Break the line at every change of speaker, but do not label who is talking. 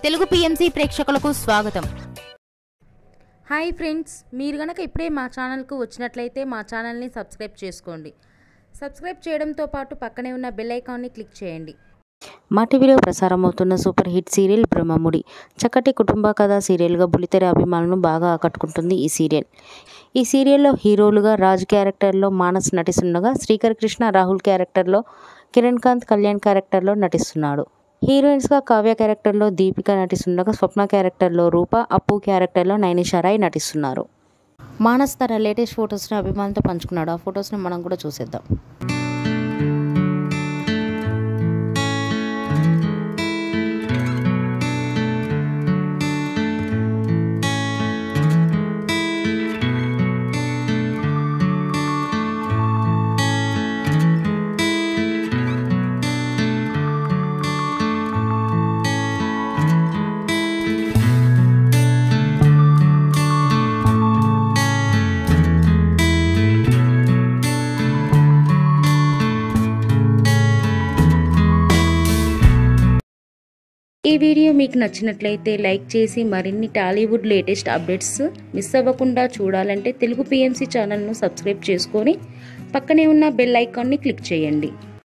Telugu PMC ప్రేక్షకులకు స్వాగతం.
Hi friends, మీరు గనక ఇప్పుడే మా ఛానల్కు వచ్చినట్లయితే మా ఛానల్ని సబ్స్క్రైబ్ చేసుకోండి. సబ్స్క్రైబ్ చేయడంతో పాటు పక్కనే ఉన్న బెల్ ఐకాన్ని క్లిక్ చేయండి.
మా టీవీలో ప్రసారమవుతున్న సూపర్ హిట్ సీరియల్ బ్రహ్మముడి చక్కటి కుటుంబ కథా సీరియల్గా బుల్లితెర అభిమానులను బాగా ఆకట్టుకుంటుంది ఈ సీరియల్. ఈ సీరియల్లో హీరోలుగా రాజ్ క్యారెక్టర్లో మానస్ నటిస్తుండగా, శ్రీకర్ కృష్ణ రాహుల్ క్యారెక్టర్లో, కిరణ్ కాంత్ కళ్యాణ్ క్యారెక్టర్లో నటిస్తున్నాడు. హీరోయిన్స్గా కావ్య క్యారెక్టర్లో దీపిక నటిస్తుండగా, స్వప్న క్యారెక్టర్లో రూప, అప్పు క్యారెక్టర్లో నైనిషా రాయ్ నటిస్తున్నారు. మానస్ తన లేటెస్ట్ ఫొటోస్ని అభిమానులతో పంచుకున్నాడు. ఆ ఫొటోస్ని మనం కూడా చూసేద్దాం. ఈ వీడియో మీకు నచ్చినట్లయితే లైక్ చేసి మరిన్ని టాలీవుడ్ లేటెస్ట్ అప్డేట్స్ మిస్ అవ్వకుండా చూడాలంటే తెలుగు పిఎంసి ఛానల్ను సబ్స్క్రైబ్ చేసుకొని పక్కనే ఉన్న బెల్ ఐకాన్ని క్లిక్ చేయండి.